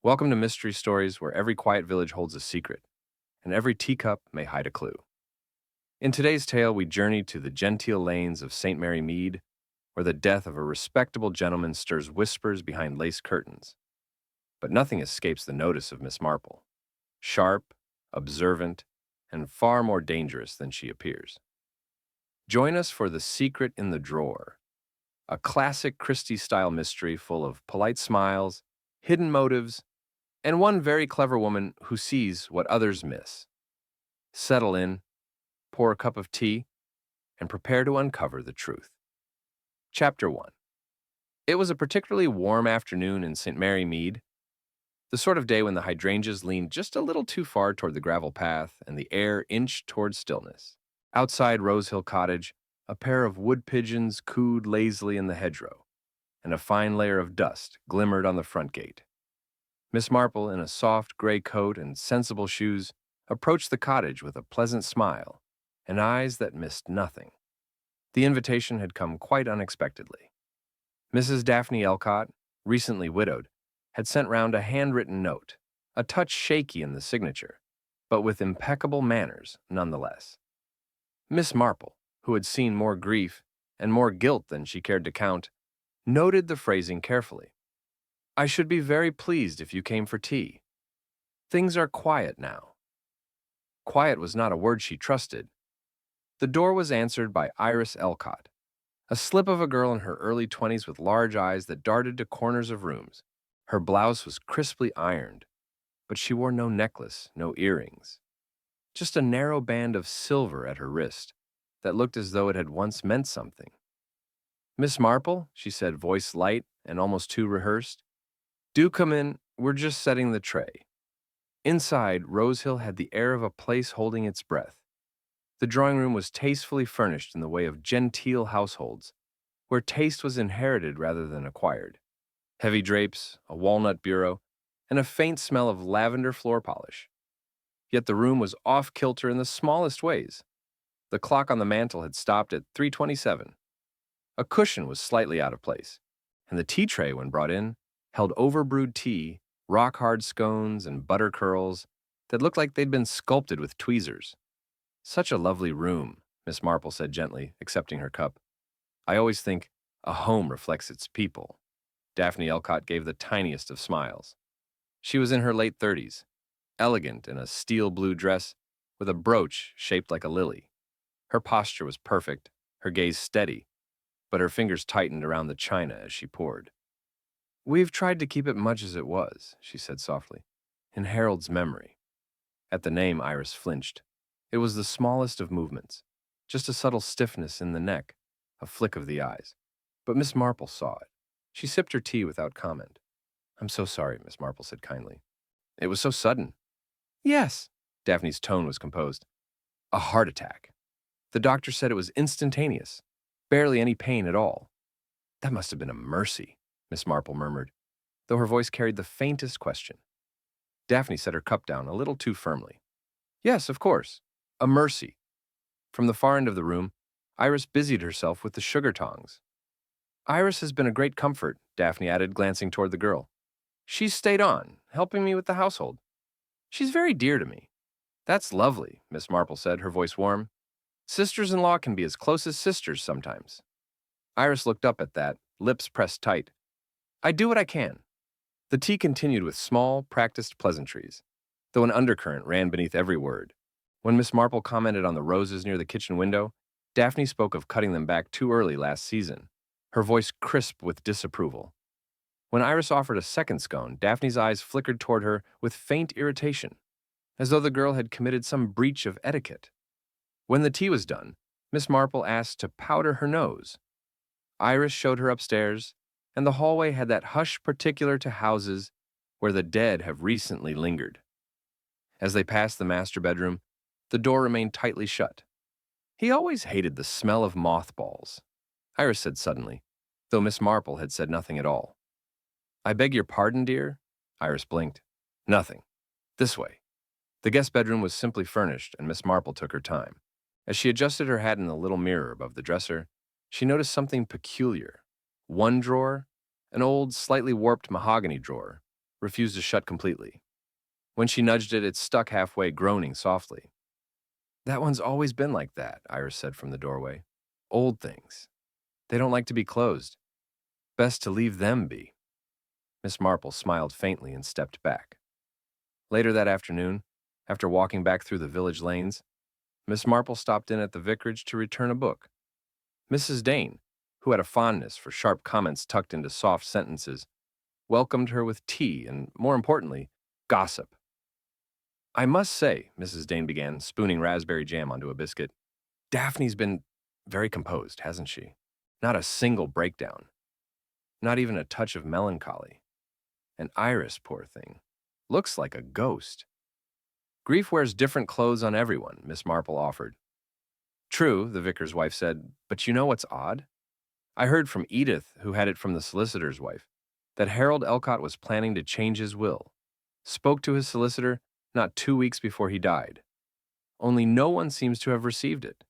Welcome to Mystery Stories, where every quiet village holds a secret, and every teacup may hide a clue. In today's tale, we journey to the genteel lanes of St. Mary Mead, where the death of a respectable gentleman stirs whispers behind lace curtains. But nothing escapes the notice of Miss Marple. Sharp, observant, and far more dangerous than she appears. Join us for The Secret in the Drawer, a classic Christie-style mystery full of polite smiles, hidden motives, and one very clever woman who sees what others miss. Settle in, pour a cup of tea, and prepare to uncover the truth. Chapter 1. It was a particularly warm afternoon in St. Mary Mead, the sort of day when the hydrangeas leaned just a little too far toward the gravel path and the air inched toward stillness. Outside Rose Hill Cottage, a pair of wood pigeons cooed lazily in the hedgerow, and a fine layer of dust glimmered on the front gate. Miss Marple, in a soft gray coat and sensible shoes, approached the cottage with a pleasant smile and eyes that missed nothing. The invitation had come quite unexpectedly. Mrs. Daphne Elcott, recently widowed, had sent round a handwritten note, a touch shaky in the signature, but with impeccable manners nonetheless. Miss Marple, who had seen more grief and more guilt than she cared to count, noted the phrasing carefully. "I should be very pleased if you came for tea. Things are quiet now." Quiet was not a word she trusted. The door was answered by Iris Elcott, a slip of a girl in her early 20s with large eyes that darted to corners of rooms. Her blouse was crisply ironed, but she wore no necklace, no earrings. Just a narrow band of silver at her wrist that looked as though it had once meant something. "Miss Marple," she said, voice light and almost too rehearsed, "do come in, we're just setting the tray." Inside, Rose Hill had the air of a place holding its breath. The drawing room was tastefully furnished in the way of genteel households, where taste was inherited rather than acquired. Heavy drapes, a walnut bureau, and a faint smell of lavender floor polish. Yet the room was off-kilter in the smallest ways. The clock on the mantel had stopped at 3:27. A cushion was slightly out of place, and the tea tray, when brought in, held overbrewed tea, rock-hard scones, and butter curls that looked like they'd been sculpted with tweezers. "Such a lovely room," Miss Marple said gently, accepting her cup. "I always think a home reflects its people." Daphne Elcott gave the tiniest of smiles. She was in her late 30s, elegant in a steel blue dress with a brooch shaped like a lily. Her posture was perfect, her gaze steady, but her fingers tightened around the china as she poured. "We've tried to keep it much as it was," she said softly, "in Harold's memory." At the name, Iris flinched. It was the smallest of movements, just a subtle stiffness in the neck, a flick of the eyes. But Miss Marple saw it. She sipped her tea without comment. "I'm so sorry," Miss Marple said kindly. "It was so sudden." "Yes." Daphne's tone was composed. "A heart attack. The doctor said it was instantaneous. Barely any pain at all." "That must have been a mercy," Miss Marple murmured, though her voice carried the faintest question. Daphne set her cup down a little too firmly. "Yes, of course. A mercy." From the far end of the room, Iris busied herself with the sugar tongs. "Iris has been a great comfort," Daphne added, glancing toward the girl. "She's stayed on, helping me with the household. She's very dear to me." "That's lovely," Miss Marple said, her voice warm. "Sisters-in-law can be as close as sisters sometimes." Iris looked up at that, lips pressed tight. "I do what I can." The tea continued with small, practiced pleasantries, though an undercurrent ran beneath every word. When Miss Marple commented on the roses near the kitchen window, Daphne spoke of cutting them back too early last season, her voice crisp with disapproval. When Iris offered a second scone, Daphne's eyes flickered toward her with faint irritation, as though the girl had committed some breach of etiquette. When the tea was done, Miss Marple asked to powder her nose. Iris showed her upstairs, and the hallway had that hush particular to houses where the dead have recently lingered. As they passed the master bedroom, the door remained tightly shut. "He always hated the smell of mothballs," Iris said suddenly, though Miss Marple had said nothing at all. "I beg your pardon, dear?" Iris blinked. "Nothing. This way." The guest bedroom was simply furnished, and Miss Marple took her time. As she adjusted her hat in the little mirror above the dresser, she noticed something peculiar. One drawer, an old, slightly warped mahogany drawer, refused to shut completely. When she nudged it, it stuck halfway, groaning softly. That one's always been like that, Iris said from the doorway. Old things. They don't like to be closed. Best to leave them be. Miss Marple smiled faintly and stepped back. Later that afternoon, after walking back through the village lanes, Miss Marple stopped in at the vicarage to return a book. Mrs. Dane, who had a fondness for sharp comments tucked into soft sentences, welcomed her with tea and, more importantly, gossip. I must say, Mrs. Dane began, spooning raspberry jam onto a biscuit, Daphne's been very composed, hasn't she? Not a single breakdown. Not even a touch of melancholy. And Iris, poor thing, looks like a ghost. Grief wears different clothes on everyone, Miss Marple offered. True, the vicar's wife said, but you know what's odd? I heard from Edith, who had it from the solicitor's wife, that Harold Elcott was planning to change his will. Spoke to his solicitor not 2 weeks before he died. Only no one seems to have received it.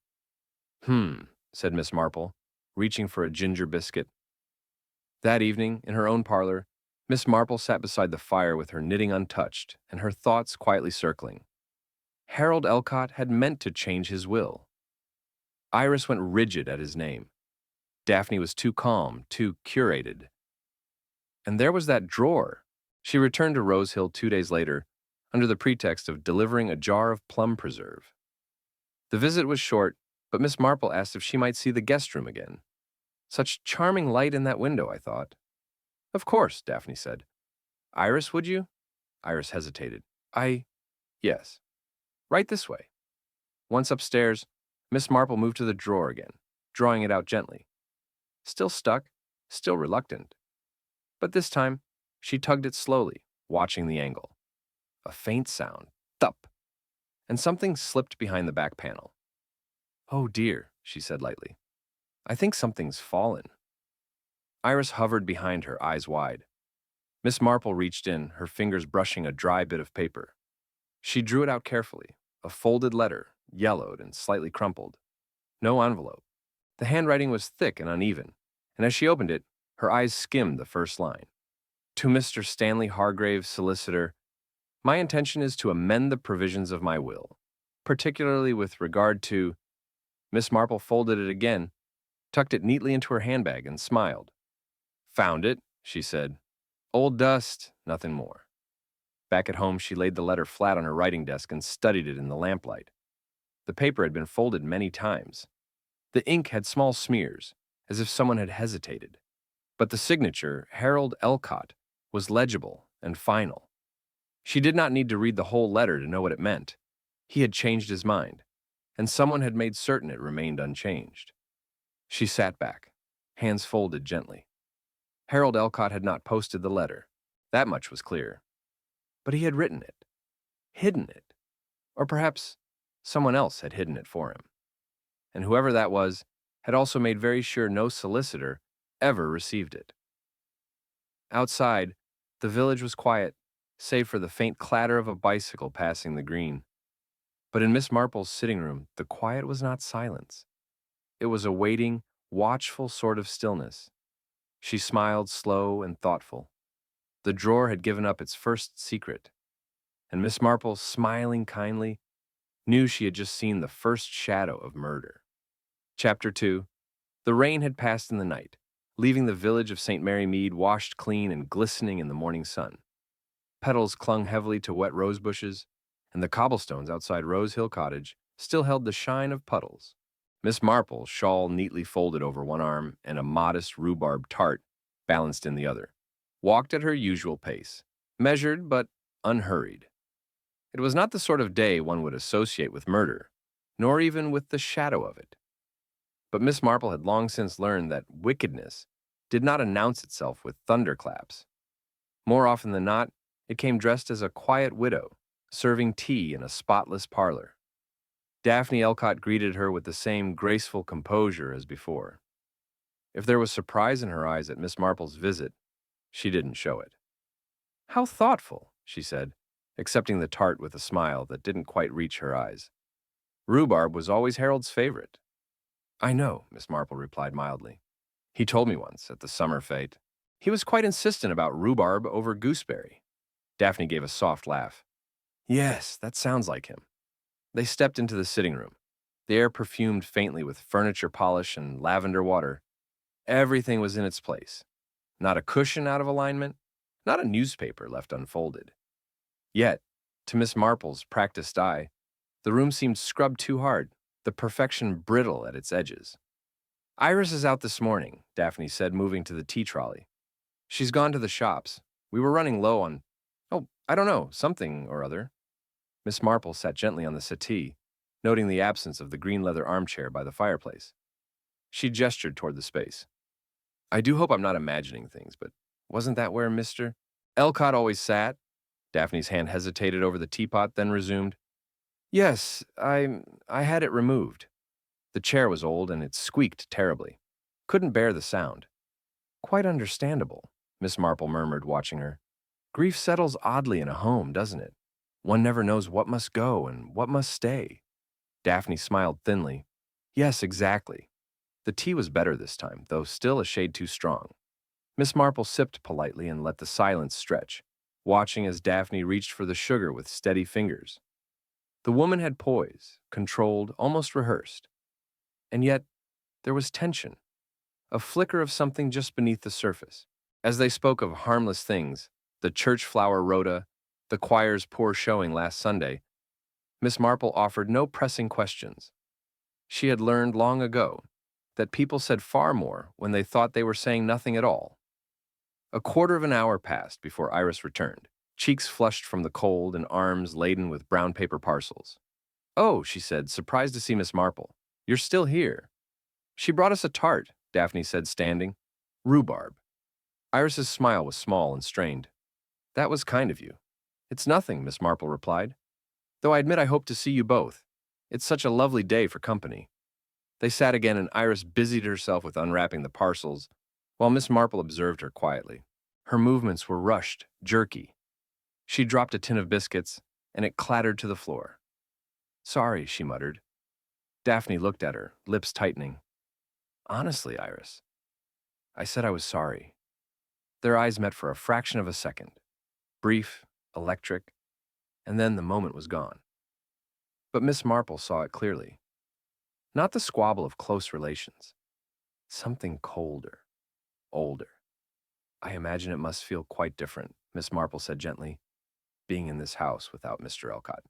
Said Miss Marple, reaching for a ginger biscuit. That evening, in her own parlor, Miss Marple sat beside the fire with her knitting untouched and her thoughts quietly circling. Harold Elcott had meant to change his will. Iris went rigid at his name. Daphne was too calm, too curated. And there was that drawer. She returned to Rose Hill 2 days later, under the pretext of delivering a jar of plum preserve. The visit was short, but Miss Marple asked if she might see the guest room again. Such charming light in that window, I thought. Of course, Daphne said. Iris, would you? Iris hesitated. Yes. Right this way. Once upstairs, Miss Marple moved to the drawer again, drawing it out gently. Still stuck, still reluctant. But this time, she tugged it slowly, watching the angle. A faint sound, thump, and something slipped behind the back panel. Oh dear, she said lightly. I think something's fallen. Iris hovered behind her, eyes wide. Miss Marple reached in, her fingers brushing a dry bit of paper. She drew it out carefully, a folded letter, yellowed and slightly crumpled. No envelope. The handwriting was thick and uneven, and as she opened it, her eyes skimmed the first line. To Mr. Stanley Hargrave, solicitor, my intention is to amend the provisions of my will, particularly with regard to... Miss Marple folded it again, tucked it neatly into her handbag, and smiled. Found it, she said. Old dust, nothing more. Back at home, she laid the letter flat on her writing desk and studied it in the lamplight. The paper had been folded many times. The ink had small smears, as if someone had hesitated. But the signature, Harold Elcott, was legible and final. She did not need to read the whole letter to know what it meant. He had changed his mind, and someone had made certain it remained unchanged. She sat back, hands folded gently. Harold Elcott had not posted the letter. That much was clear. But he had written it, hidden it, or perhaps someone else had hidden it for him. And whoever that was had also made very sure no solicitor ever received it. Outside, the village was quiet, save for the faint clatter of a bicycle passing the green. But in Miss Marple's sitting room, the quiet was not silence. It was a waiting, watchful sort of stillness. She smiled, slow and thoughtful. The drawer had given up its first secret, and Miss Marple, smiling kindly, knew she had just seen the first shadow of murder. Chapter 2. The rain had passed in the night, leaving the village of St. Mary Mead washed clean and glistening in the morning sun. Petals clung heavily to wet rose bushes, and the cobblestones outside Rose Hill Cottage still held the shine of puddles. Miss Marple, shawl neatly folded over one arm and a modest rhubarb tart balanced in the other, walked at her usual pace, measured but unhurried. It was not the sort of day one would associate with murder, nor even with the shadow of it. But Miss Marple had long since learned that wickedness did not announce itself with thunderclaps. More often than not, it came dressed as a quiet widow, serving tea in a spotless parlor. Daphne Elcott greeted her with the same graceful composure as before. If there was surprise in her eyes at Miss Marple's visit, she didn't show it. How thoughtful, she said, accepting the tart with a smile that didn't quite reach her eyes. Rhubarb was always Harold's favorite. I know, Miss Marple replied mildly. He told me once at the summer fete. He was quite insistent about rhubarb over gooseberry. Daphne gave a soft laugh. Yes, that sounds like him. They stepped into the sitting room. The air perfumed faintly with furniture polish and lavender water. Everything was in its place. Not a cushion out of alignment, not a newspaper left unfolded. Yet, to Miss Marple's practiced eye, the room seemed scrubbed too hard, the perfection brittle at its edges. Iris is out this morning, Daphne said, moving to the tea trolley. She's gone to the shops. We were running low on, oh, I don't know, something or other. Miss Marple sat gently on the settee, noting the absence of the green leather armchair by the fireplace. She gestured toward the space. I do hope I'm not imagining things, but wasn't that where Mr. Elcott always sat? Daphne's hand hesitated over the teapot, then resumed. Yes, I had it removed. The chair was old and it squeaked terribly. Couldn't bear the sound. Quite understandable, Miss Marple murmured, watching her. Grief settles oddly in a home, doesn't it? One never knows what must go and what must stay. Daphne smiled thinly. Yes, exactly. The tea was better this time, though still a shade too strong. Miss Marple sipped politely and let the silence stretch, watching as Daphne reached for the sugar with steady fingers. The woman had poise, controlled, almost rehearsed. And yet, there was tension, a flicker of something just beneath the surface. As they spoke of harmless things, the church flower rota, the choir's poor showing last Sunday, Miss Marple offered no pressing questions. She had learned long ago that people said far more when they thought they were saying nothing at all. A quarter of an hour passed before Iris returned, cheeks flushed from the cold and arms laden with brown paper parcels. Oh, she said, surprised to see Miss Marple. You're still here. She brought us a tart, Daphne said, standing. Rhubarb. Iris's smile was small and strained. That was kind of you. It's nothing, Miss Marple replied. Though I admit I hope to see you both. It's such a lovely day for company. They sat again and Iris busied herself with unwrapping the parcels, while Miss Marple observed her quietly. Her movements were rushed, jerky. She dropped a tin of biscuits, and it clattered to the floor. Sorry, she muttered. Daphne looked at her, lips tightening. Honestly, Iris, I said I was sorry. Their eyes met for a fraction of a second. Brief, electric, and then the moment was gone. But Miss Marple saw it clearly. Not the squabble of close relations. Something colder, older. I imagine it must feel quite different, Miss Marple said gently, being in this house without Mr. Elcott.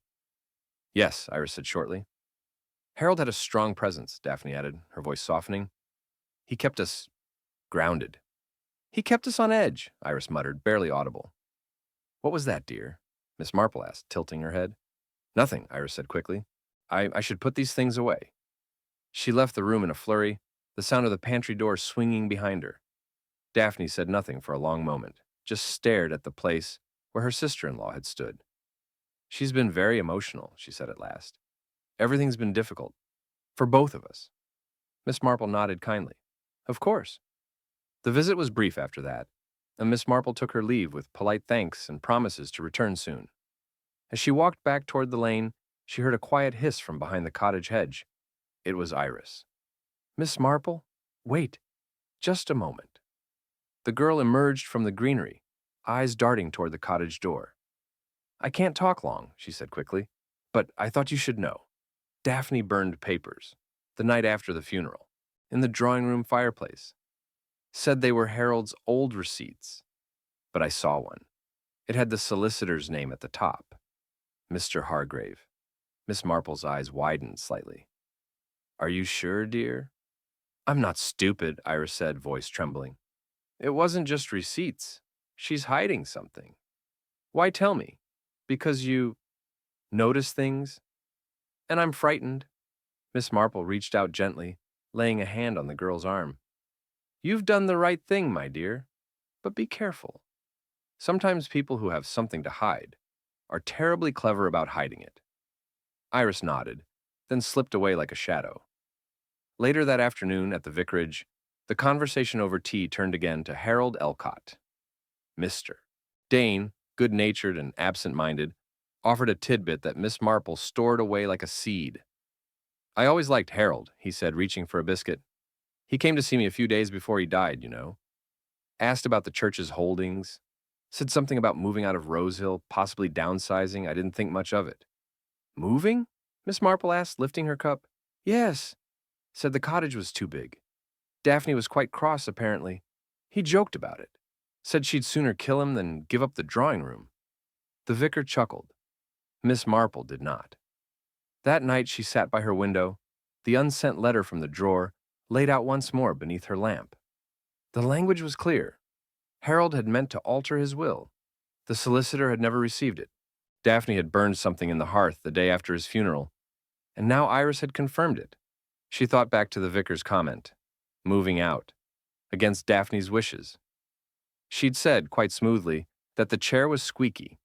Yes, Iris said shortly. Harold had a strong presence, Daphne added, her voice softening. He kept us grounded. He kept us on edge, Iris muttered, barely audible. What was that, dear? Miss Marple asked, tilting her head. Nothing, Iris said quickly. I should put these things away. She left the room in a flurry, the sound of the pantry door swinging behind her. Daphne said nothing for a long moment, just stared at the place where her sister-in-law had stood. She's been very emotional, she said at last. Everything's been difficult. For both of us. Miss Marple nodded kindly. Of course. The visit was brief after that, and Miss Marple took her leave with polite thanks and promises to return soon. As she walked back toward the lane, she heard a quiet hiss from behind the cottage hedge. It was Iris. Miss Marple? Wait, just a moment. The girl emerged from the greenery, eyes darting toward the cottage door. I can't talk long, she said quickly, but I thought you should know. Daphne burned papers, the night after the funeral, in the drawing-room fireplace. Said they were Harold's old receipts, but I saw one. It had the solicitor's name at the top, Mr. Hargrave. Miss Marple's eyes widened slightly. Are you sure, dear? I'm not stupid, Iris said, voice trembling. It wasn't just receipts. She's hiding something. Why tell me? Because you notice things? And I'm frightened. Miss Marple reached out gently, laying a hand on the girl's arm. You've done the right thing, my dear, but be careful. Sometimes people who have something to hide are terribly clever about hiding it. Iris nodded, then slipped away like a shadow. Later that afternoon at the vicarage, the conversation over tea turned again to Harold Elcott. Mr. Dane, good-natured and absent-minded, offered a tidbit that Miss Marple stored away like a seed. I always liked Harold, he said, reaching for a biscuit. He came to see me a few days before he died, you know. Asked about the church's holdings. Said something about moving out of Rosehill, possibly downsizing. I didn't think much of it. Moving? Miss Marple asked, lifting her cup. Yes, said the cottage was too big. Daphne was quite cross, apparently. He joked about it. Said she'd sooner kill him than give up the drawing room. The vicar chuckled. Miss Marple did not. That night she sat by her window, the unsent letter from the drawer laid out once more beneath her lamp. The language was clear. Harold had meant to alter his will. The solicitor had never received it. Daphne had burned something in the hearth the day after his funeral, and now Iris had confirmed it. She thought back to the vicar's comment, moving out, against Daphne's wishes. She'd said, quite smoothly, that the chair was squeaky,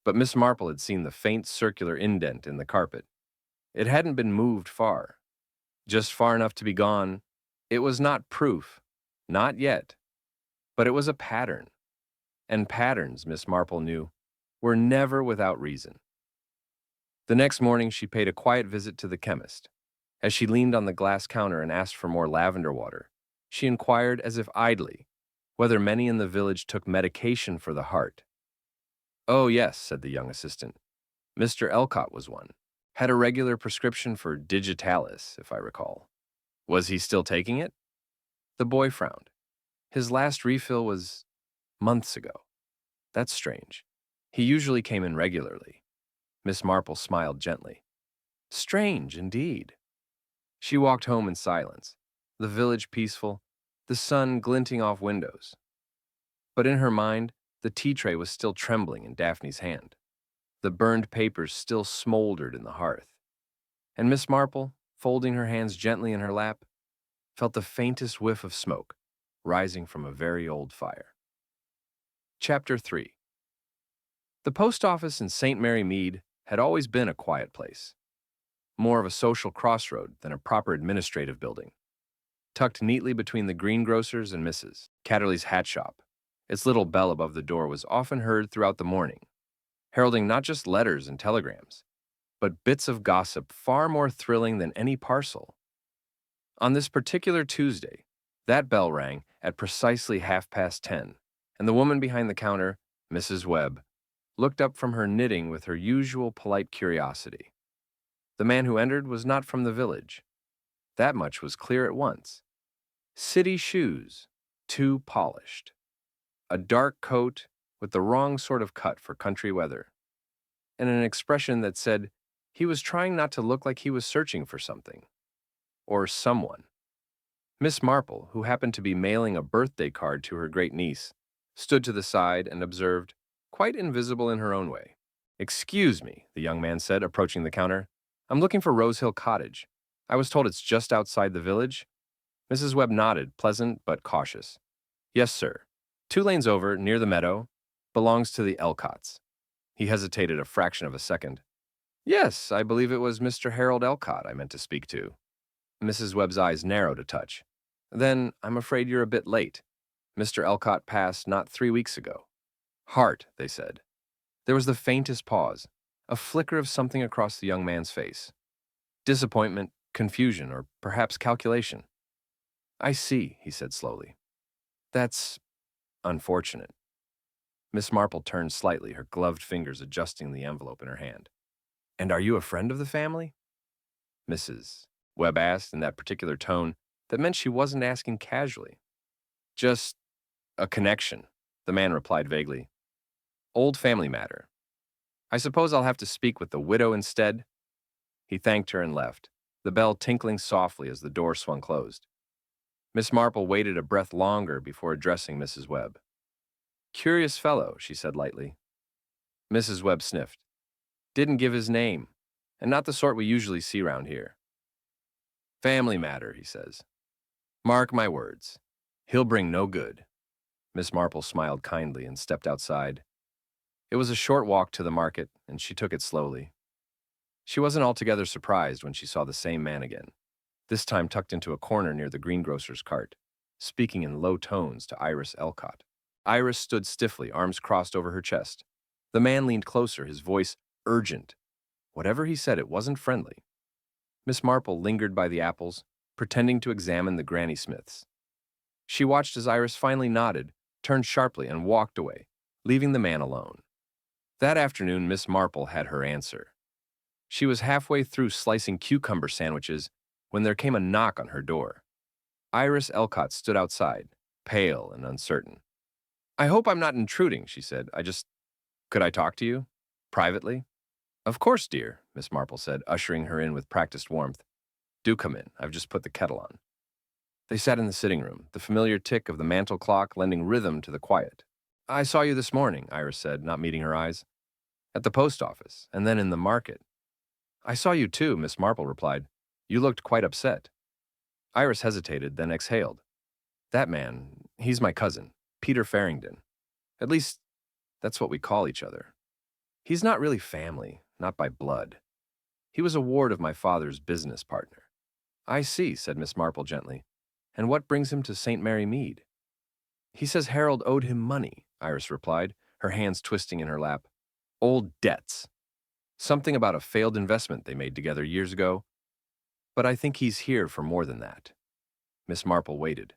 but Miss Marple had seen the faint circular indent in the carpet. It hadn't been moved far, just far enough to be gone. It was not proof, not yet, but it was a pattern. And patterns, Miss Marple knew, were never without reason. The next morning she paid a quiet visit to the chemist. As she leaned on the glass counter and asked for more lavender water, she inquired as if idly whether many in the village took medication for the heart. Oh, yes, said the young assistant. Mr. Elcott was one. Had a regular prescription for digitalis, if I recall. Was he still taking it? The boy frowned. His last refill was months ago. That's strange. He usually came in regularly. Miss Marple smiled gently. Strange, indeed. She walked home in silence, the village peaceful, the sun glinting off windows. But in her mind, the tea tray was still trembling in Daphne's hand. The burned papers still smoldered in the hearth. And Miss Marple, folding her hands gently in her lap, felt the faintest whiff of smoke rising from a very old fire. Chapter 3. The post office in St. Mary Mead had always been a quiet place, more of a social crossroad than a proper administrative building. Tucked neatly between the greengrocer's and Mrs. Catterley's hat shop, its little bell above the door was often heard throughout the morning, heralding not just letters and telegrams, but bits of gossip far more thrilling than any parcel. On this particular Tuesday, that bell rang at precisely 10:30, and the woman behind the counter, Mrs. Webb, looked up from her knitting with her usual polite curiosity. The man who entered was not from the village. That much was clear at once. City shoes, too polished. A dark coat with the wrong sort of cut for country weather, and an expression that said he was trying not to look like he was searching for something. Or someone. Miss Marple, who happened to be mailing a birthday card to her great-niece, stood to the side and observed, quite invisible in her own way. Excuse me, the young man said, approaching the counter. I'm looking for Rosehill Cottage. I was told it's just outside the village. Mrs. Webb nodded, pleasant but cautious. Yes, sir. 2 lanes over, near the meadow. Belongs to the Elcotts. He hesitated a fraction of a second. Yes, I believe it was Mr. Harold Elcott I meant to speak to. Mrs. Webb's eyes narrowed a touch. Then, I'm afraid you're a bit late. Mr. Elcott passed not 3 weeks ago. Heart, they said. There was the faintest pause, a flicker of something across the young man's face. Disappointment, confusion, or perhaps calculation. I see, he said slowly. That's unfortunate. Miss Marple turned slightly, her gloved fingers adjusting the envelope in her hand. And are you a friend of the family? Mrs. Webb asked in that particular tone that meant she wasn't asking casually. Just a connection, the man replied vaguely. Old family matter. I suppose I'll have to speak with the widow instead. He thanked her and left, the bell tinkling softly as the door swung closed. Miss Marple waited a breath longer before addressing Mrs. Webb. Curious fellow, she said lightly. Mrs. Webb sniffed. Didn't give his name, and not the sort we usually see round here. Family matter, he says. Mark my words. He'll bring no good. Miss Marple smiled kindly and stepped outside. It was a short walk to the market, and she took it slowly. She wasn't altogether surprised when she saw the same man again, this time tucked into a corner near the greengrocer's cart, speaking in low tones to Iris Elcott. Iris stood stiffly, arms crossed over her chest. The man leaned closer, his voice urgent. Whatever he said, it wasn't friendly. Miss Marple lingered by the apples, pretending to examine the Granny Smiths. She watched as Iris finally nodded, turned sharply, and walked away, leaving the man alone. That afternoon, Miss Marple had her answer. She was halfway through slicing cucumber sandwiches when there came a knock on her door. Iris Elcott stood outside, pale and uncertain. "I hope I'm not intruding," she said. Could I talk to you? Privately?" "Of course, dear," Miss Marple said, ushering her in with practiced warmth. "Do come in. I've just put the kettle on." They sat in the sitting room, the familiar tick of the mantel clock lending rhythm to the quiet. "I saw you this morning," Iris said, not meeting her eyes. "At the post office, and then in the market." "I saw you too," Miss Marple replied. "You looked quite upset." Iris hesitated, then exhaled. "That man, he's my cousin, Peter Farrington. At least, that's what we call each other. He's not really family, not by blood. He was a ward of my father's business partner." "I see," said Miss Marple gently. "And what brings him to St. Mary Mead?" "He says Harold owed him money," Iris replied, her hands twisting in her lap. "Old debts. Something about a failed investment they made together years ago. But I think he's here for more than that." Miss Marple waited.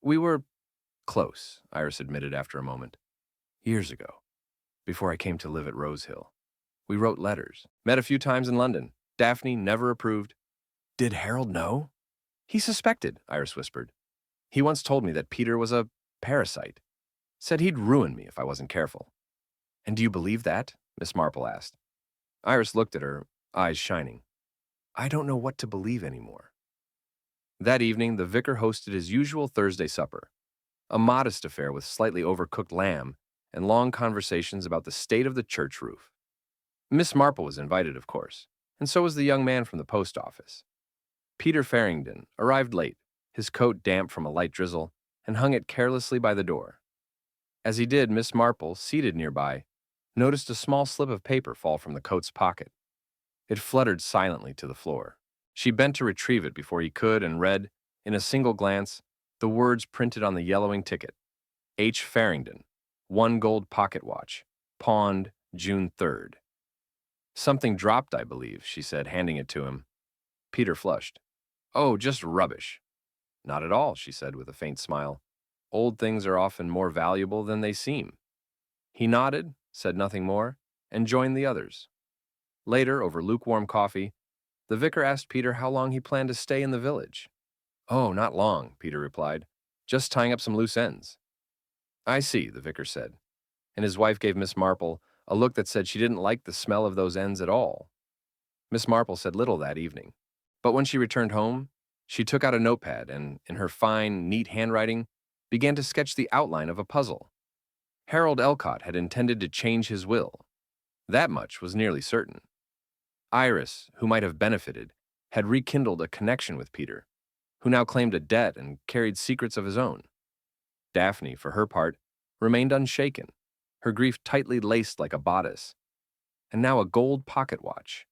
"We were close," Iris admitted after a moment. "Years ago, before I came to live at Rose Hill. We wrote letters, met a few times in London. Daphne never approved." "Did Harold know?" "He suspected," Iris whispered. "He once told me that Peter was a parasite. Said he'd ruin me if I wasn't careful." "And do you believe that?" Miss Marple asked. Iris looked at her, eyes shining. "I don't know what to believe anymore." That evening, the vicar hosted his usual Thursday supper, a modest affair with slightly overcooked lamb and long conversations about the state of the church roof. Miss Marple was invited, of course, and so was the young man from the post office. Peter Farrington arrived late, his coat damp from a light drizzle, and hung it carelessly by the door. As he did, Miss Marple, seated nearby, noticed a small slip of paper fall from the coat's pocket. It fluttered silently to the floor. She bent to retrieve it before he could and read, in a single glance, the words printed on the yellowing ticket. H. Farrington, 1 gold pocket watch, pawned June 3rd. "Something dropped, I believe," she said, handing it to him. Peter flushed. "Oh, just rubbish." "Not at all," she said with a faint smile. "Old things are often more valuable than they seem." He nodded, said nothing more, and joined the others. Later, over lukewarm coffee, the vicar asked Peter how long he planned to stay in the village. "Oh, not long," Peter replied. "Just tying up some loose ends." "I see," the vicar said, and his wife gave Miss Marple a look that said she didn't like the smell of those ends at all. Miss Marple said little that evening, but when she returned home, she took out a notepad and, in her fine, neat handwriting, began to sketch the outline of a puzzle. Harold Elcott had intended to change his will. That much was nearly certain. Iris, who might have benefited, had rekindled a connection with Peter, who now claimed a debt and carried secrets of his own. Daphne, for her part, remained unshaken, her grief tightly laced like a bodice. And now a gold pocket watch,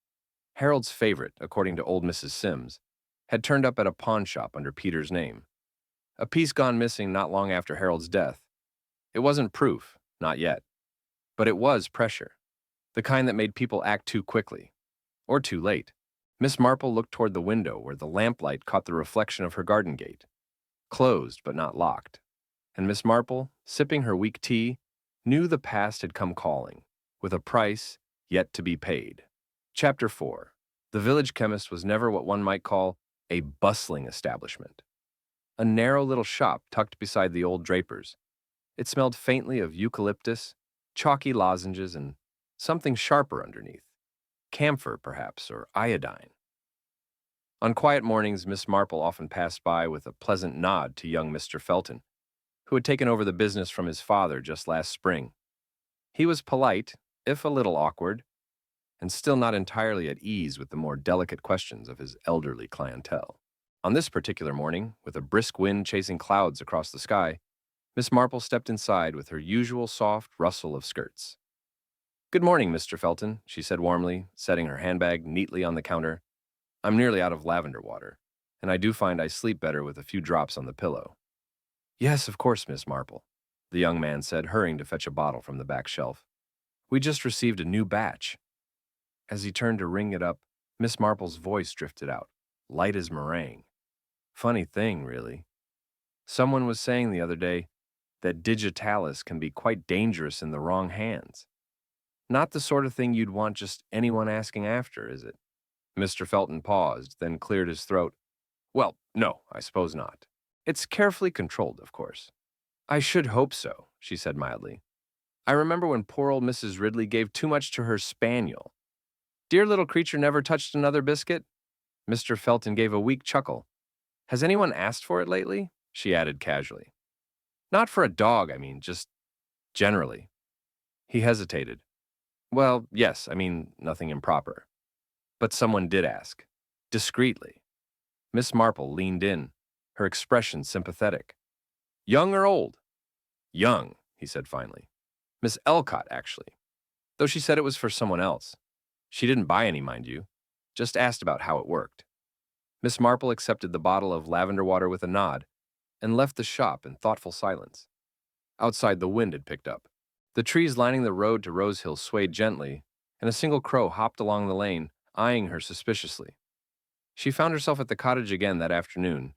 Harold's favorite, according to old Mrs. Sims, had turned up at a pawn shop under Peter's name. A piece gone missing not long after Harold's death. It wasn't proof, not yet. But it was pressure, the kind that made people act too quickly. Or too late. Miss Marple looked toward the window where the lamplight caught the reflection of her garden gate. Closed but not locked. And Miss Marple, sipping her weak tea, knew the past had come calling, with a price yet to be paid. Chapter 4. The village chemist was never what one might call a bustling establishment. A narrow little shop tucked beside the old drapers. It smelled faintly of eucalyptus, chalky lozenges, and something sharper underneath. Camphor, perhaps, or iodine. On quiet mornings, Miss Marple often passed by with a pleasant nod to young Mr. Felton, who had taken over the business from his father just last spring. He was polite, if a little awkward, and still not entirely at ease with the more delicate questions of his elderly clientele. On this particular morning, with a brisk wind chasing clouds across the sky, Miss Marple stepped inside with her usual soft rustle of skirts. "Good morning, Mr. Felton," she said warmly, setting her handbag neatly on the counter. "I'm nearly out of lavender water, and I do find I sleep better with a few drops on the pillow." "Yes, of course, Miss Marple," the young man said, hurrying to fetch a bottle from the back shelf. "We just received a new batch." As he turned to ring it up, Miss Marple's voice drifted out, light as meringue. "Funny thing, really. Someone was saying the other day that digitalis can be quite dangerous in the wrong hands. Not the sort of thing you'd want just anyone asking after, is it? Mr. Felton paused, then cleared his throat. Well, no, I suppose not. It's carefully controlled, of course. I should hope so, she said mildly. I remember when poor old Mrs. Ridley gave too much to her spaniel. Dear little creature never touched another biscuit? Mr. Felton gave a weak chuckle. Has anyone asked for it lately? She added casually. Not for a dog, I mean, just generally. He hesitated. Well, yes, I mean, nothing improper. But someone did ask. Discreetly. Miss Marple leaned in, her expression sympathetic. Young or old? Young, he said finally. Miss Elcott, actually. Though she said it was for someone else. She didn't buy any, mind you. Just asked about how it worked. Miss Marple accepted the bottle of lavender water with a nod and left the shop in thoughtful silence. Outside, the wind had picked up. The trees lining the road to Rose Hill swayed gently, and a single crow hopped along the lane, eyeing her suspiciously. She found herself at the cottage again that afternoon,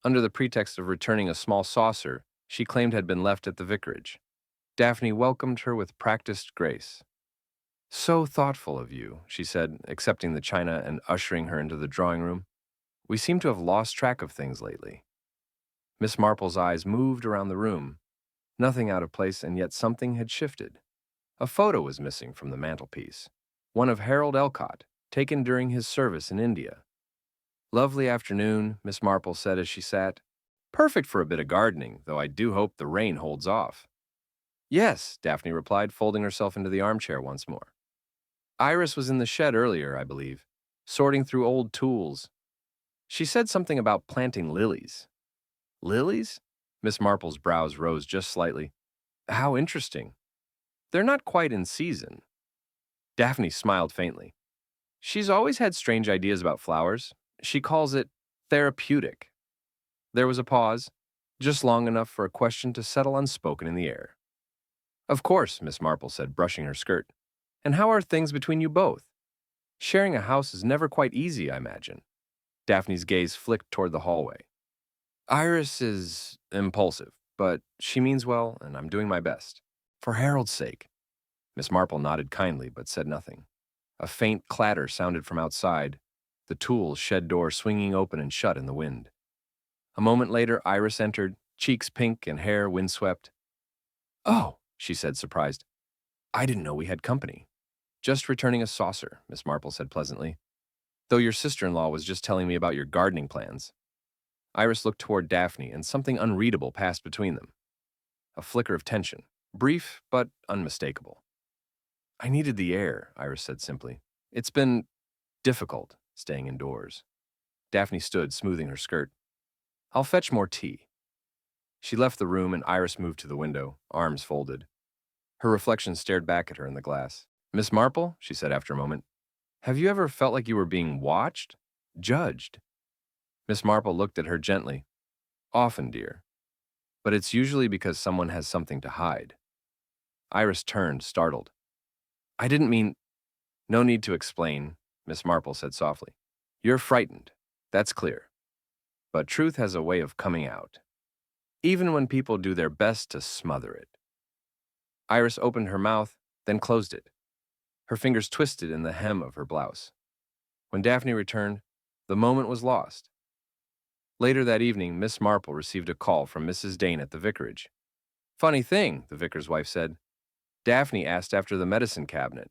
under the pretext of returning a small saucer she claimed had been left at the vicarage. Daphne welcomed her with practiced grace. So thoughtful of you, she said, accepting the china and ushering her into the drawing room. We seem to have lost track of things lately. Miss Marple's eyes moved around the room. Nothing out of place, and yet something had shifted. A photo was missing from the mantelpiece, one of Harold Elcott, taken during his service in India. Lovely afternoon, Miss Marple said as she sat. Perfect for a bit of gardening, though I do hope the rain holds off. Yes, Daphne replied, folding herself into the armchair once more. Iris was in the shed earlier, I believe, sorting through old tools. She said something about planting lilies. Lilies? Miss Marple's brows rose just slightly. How interesting. They're not quite in season. Daphne smiled faintly. She's always had strange ideas about flowers. She calls it therapeutic. There was a pause, just long enough for a question to settle unspoken in the air. Of course, Miss Marple said, brushing her skirt. And how are things between you both? Sharing a house is never quite easy, I imagine. Daphne's gaze flicked toward the hallway. Iris is impulsive, but she means well, and I'm doing my best. For Harold's sake. Miss Marple nodded kindly, but said nothing. A faint clatter sounded from outside, the tool's shed door swinging open and shut in the wind. A moment later, Iris entered, cheeks pink and hair windswept. Oh, she said, surprised. I didn't know we had company. Just returning a saucer, Miss Marple said pleasantly. Though your sister-in-law was just telling me about your gardening plans. Iris looked toward Daphne, and something unreadable passed between them. A flicker of tension, brief but unmistakable. I needed the air, Iris said simply. It's been difficult staying indoors. Daphne stood, smoothing her skirt. I'll fetch more tea. She left the room, and Iris moved to the window, arms folded. Her reflection stared back at her in the glass. Miss Marple, she said after a moment, have you ever felt like you were being watched? Judged? Miss Marple looked at her gently. Often, dear. But it's usually because someone has something to hide. Iris turned, startled. I didn't mean... No need to explain, Miss Marple said softly. You're frightened. That's clear. But truth has a way of coming out, even when people do their best to smother it. Iris opened her mouth, then closed it. Her fingers twisted in the hem of her blouse. When Daphne returned, the moment was lost. Later that evening, Miss Marple received a call from Mrs. Dane at the vicarage. Funny thing, the vicar's wife said. Daphne asked after the medicine cabinet.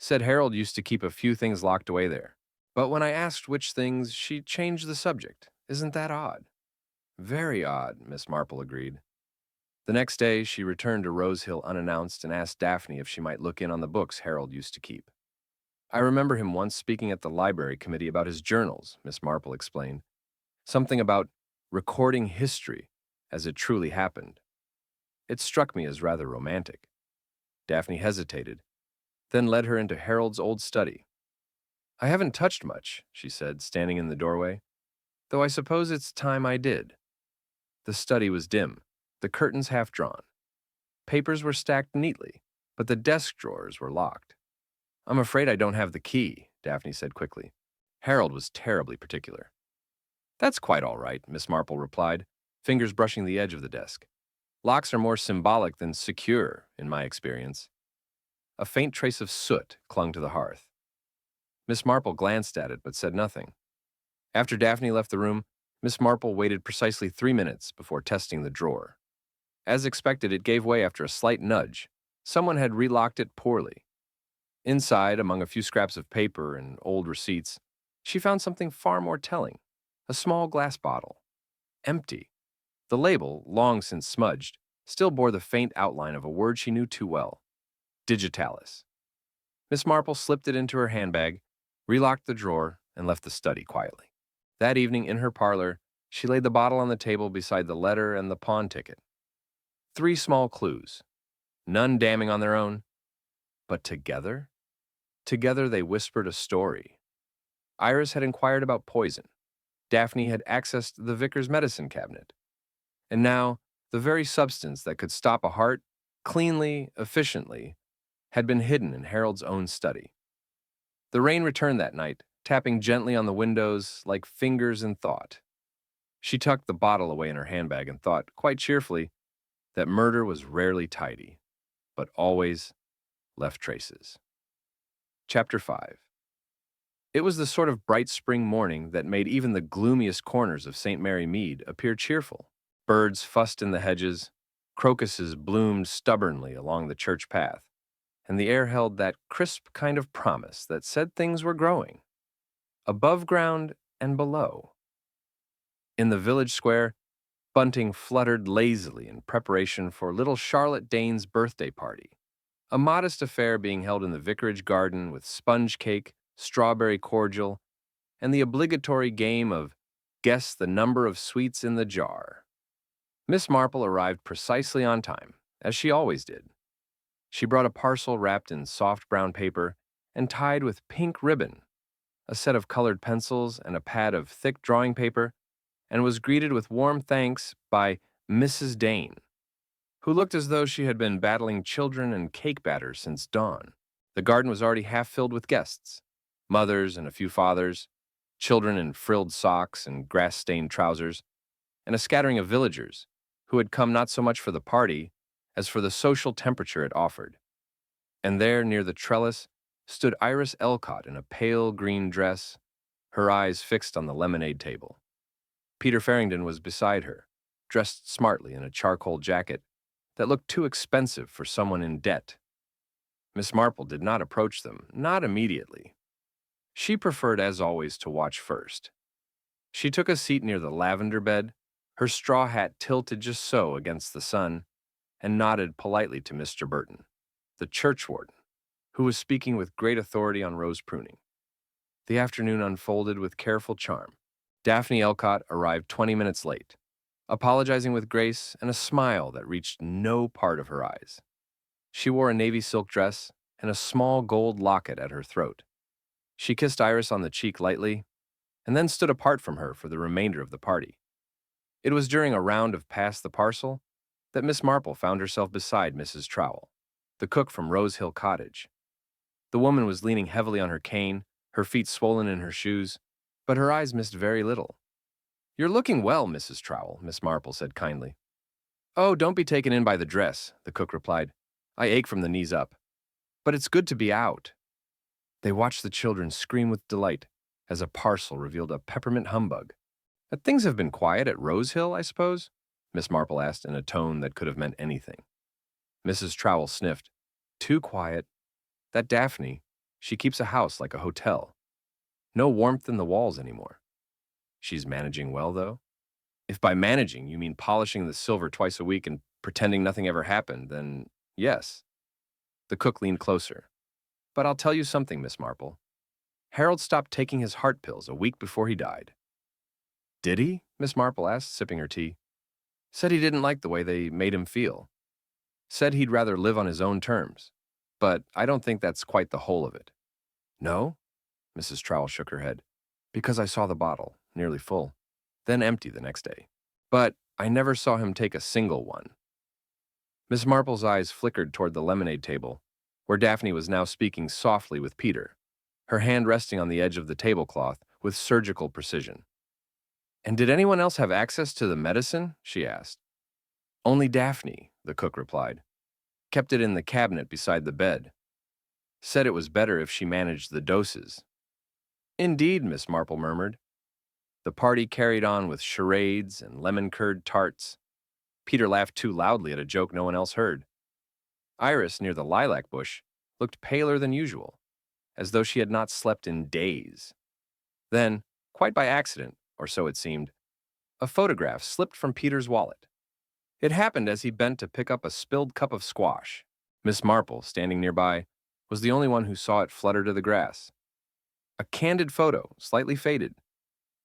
Said Harold used to keep a few things locked away there. But when I asked which things, she changed the subject. Isn't that odd? Very odd, Miss Marple agreed. The next day, she returned to Rose Hill unannounced and asked Daphne if she might look in on the books Harold used to keep. I remember him once speaking at the library committee about his journals, Miss Marple explained. Something about recording history as it truly happened. It struck me as rather romantic. Daphne hesitated, then led her into Harold's old study. I haven't touched much, she said, standing in the doorway, though I suppose it's time I did. The study was dim, the curtains half drawn. Papers were stacked neatly, but the desk drawers were locked. I'm afraid I don't have the key, Daphne said quickly. Harold was terribly particular. That's quite all right, Miss Marple replied, fingers brushing the edge of the desk. Locks are more symbolic than secure, in my experience. A faint trace of soot clung to the hearth. Miss Marple glanced at it but said nothing. After Daphne left the room, Miss Marple waited precisely 3 minutes before testing the drawer. As expected, it gave way after a slight nudge. Someone had relocked it poorly. Inside, among a few scraps of paper and old receipts, she found something far more telling: a small glass bottle. Empty. The label, long since smudged, still bore the faint outline of a word she knew too well: digitalis. Miss Marple slipped it into her handbag, relocked the drawer, and left the study quietly. That evening, in her parlor, she laid the bottle on the table beside the letter and the pawn ticket. 3 small clues, none damning on their own, but together? Together they whispered a story. Iris had inquired about poison. Daphne had accessed the vicar's medicine cabinet. And now, the very substance that could stop a heart, cleanly, efficiently, had been hidden in Harold's own study. The rain returned that night, tapping gently on the windows like fingers in thought. She tucked the bottle away in her handbag and thought, quite cheerfully, that murder was rarely tidy, but always left traces. Chapter 5. It was the sort of bright spring morning that made even the gloomiest corners of St. Mary Mead appear cheerful. Birds fussed in the hedges, crocuses bloomed stubbornly along the church path, and the air held that crisp kind of promise that said things were growing, above ground and below. In the village square, bunting fluttered lazily in preparation for little Charlotte Dane's birthday party, a modest affair being held in the vicarage garden with sponge cake, strawberry cordial, and the obligatory game of guess the number of sweets in the jar. Miss Marple arrived precisely on time, as she always did. She brought a parcel wrapped in soft brown paper and tied with pink ribbon, a set of colored pencils, and a pad of thick drawing paper, and was greeted with warm thanks by Mrs. Dane, who looked as though she had been battling children and cake batter since dawn. The garden was already half filled with guests: mothers and a few fathers, children in frilled socks and grass-stained trousers, and a scattering of villagers who had come not so much for the party as for the social temperature it offered. And there, near the trellis, stood Iris Elcott in a pale green dress, her eyes fixed on the lemonade table. Peter Farrington was beside her, dressed smartly in a charcoal jacket that looked too expensive for someone in debt. Miss Marple did not approach them, not immediately. She preferred, as always, to watch first. She took a seat near the lavender bed, her straw hat tilted just so against the sun, and nodded politely to Mr. Burton, the churchwarden, who was speaking with great authority on rose pruning. The afternoon unfolded with careful charm. Daphne Elcott arrived 20 minutes late, apologizing with grace and a smile that reached no part of her eyes. She wore a navy silk dress and a small gold locket at her throat. She kissed Iris on the cheek lightly, and then stood apart from her for the remainder of the party. It was during a round of Pass the Parcel that Miss Marple found herself beside Mrs. Trowell, the cook from Rose Hill Cottage. The woman was leaning heavily on her cane, her feet swollen in her shoes, but her eyes missed very little. "You're looking well, Mrs. Trowell," Miss Marple said kindly. "Oh, don't be taken in by the dress," the cook replied. "I ache from the knees up. But it's good to be out." They watched the children scream with delight as a parcel revealed a peppermint humbug. "Things have been quiet at Rose Hill, I suppose?" Miss Marple asked in a tone that could have meant anything. Mrs. Trowell sniffed. "Too quiet. That Daphne, she keeps a house like a hotel. No warmth in the walls anymore. She's managing well, though. If by managing you mean polishing the silver twice a week and pretending nothing ever happened, then yes." The cook leaned closer. "But I'll tell you something, Miss Marple. Harold stopped taking his heart pills a week before he died." "Did he?" Miss Marple asked, sipping her tea. "Said he didn't like the way they made him feel. Said he'd rather live on his own terms. But I don't think that's quite the whole of it." "No?" Mrs. Trowell shook her head. "Because I saw the bottle, nearly full, then empty the next day. But I never saw him take a single one." Miss Marple's eyes flickered toward the lemonade table, where Daphne was now speaking softly with Peter, her hand resting on the edge of the tablecloth with surgical precision. "And did anyone else have access to the medicine?" she asked. Only Daphne, the cook replied. Kept it in the cabinet beside the bed. Said it was better if she managed the doses. Indeed, Miss Marple murmured. The party carried on with charades and lemon-curd tarts. Peter laughed too loudly at a joke no one else heard. Iris, near the lilac bush, looked paler than usual, as though she had not slept in days. Then, quite by accident, or so it seemed, a photograph slipped from Peter's wallet. It happened as he bent to pick up a spilled cup of squash. Miss Marple, standing nearby, was the only one who saw it flutter to the grass. A candid photo, slightly faded.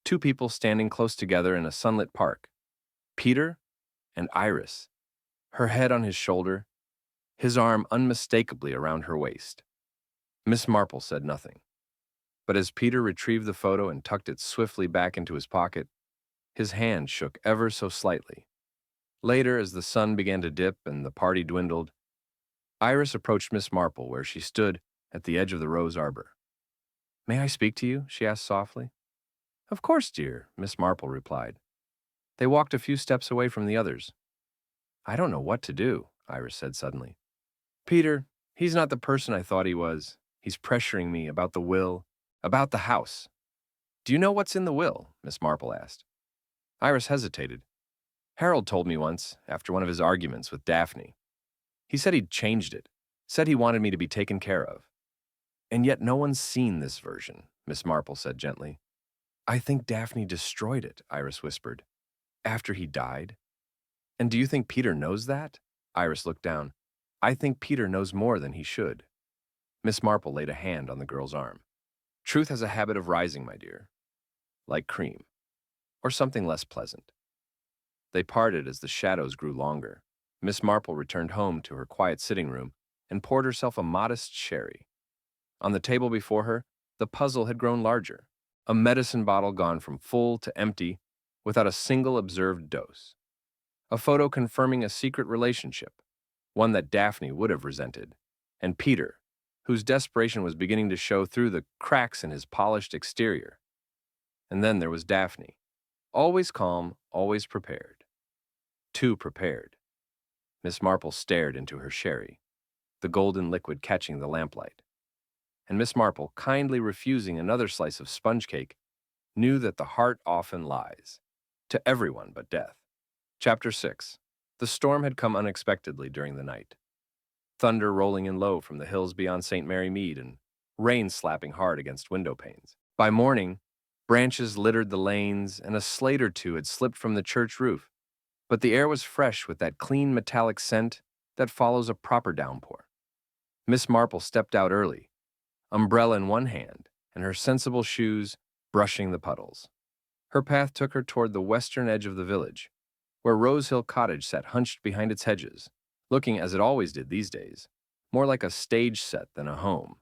Two people standing close together in a sunlit park. Peter and Iris, her head on his shoulder, his arm unmistakably around her waist. Miss Marple said nothing. But as Peter retrieved the photo and tucked it swiftly back into his pocket, his hand shook ever so slightly. Later, as the sun began to dip and the party dwindled, Iris approached Miss Marple where she stood at the edge of the rose arbor. "May I speak to you?" she asked softly. "Of course, dear," Miss Marple replied. They walked a few steps away from the others. "I don't know what to do," Iris said suddenly. "Peter, he's not the person I thought he was. He's pressuring me about the will, about the house." "Do you know what's in the will?" Miss Marple asked. Iris hesitated. "Harold told me once, after one of his arguments with Daphne. He said he'd changed it, said he wanted me to be taken care of. And yet no one's seen this version," Miss Marple said gently. "I think Daphne destroyed it," Iris whispered. "After he died." "And do you think Peter knows that?" Iris looked down. "I think Peter knows more than he should." Miss Marple laid a hand on the girl's arm. "Truth has a habit of rising, my dear. Like cream. Or something less pleasant." They parted as the shadows grew longer. Miss Marple returned home to her quiet sitting room and poured herself a modest sherry. On the table before her, the puzzle had grown larger. A medicine bottle gone from full to empty without a single observed dose. A photo confirming a secret relationship, one that Daphne would have resented, and Peter, whose desperation was beginning to show through the cracks in his polished exterior. And then there was Daphne, always calm, always prepared. Too prepared. Miss Marple stared into her sherry, the golden liquid catching the lamplight. And Miss Marple, kindly refusing another slice of sponge cake, knew that the heart often lies, to everyone but death. Chapter 6. The storm had come unexpectedly during the night. Thunder rolling in low from the hills beyond St. Mary Mead and rain slapping hard against window panes. By morning, branches littered the lanes and a slate or two had slipped from the church roof, but the air was fresh with that clean metallic scent that follows a proper downpour. Miss Marple stepped out early, umbrella in one hand and her sensible shoes brushing the puddles. Her path took her toward the western edge of the village, where Rose Hill Cottage sat hunched behind its hedges, looking as it always did these days, more like a stage set than a home.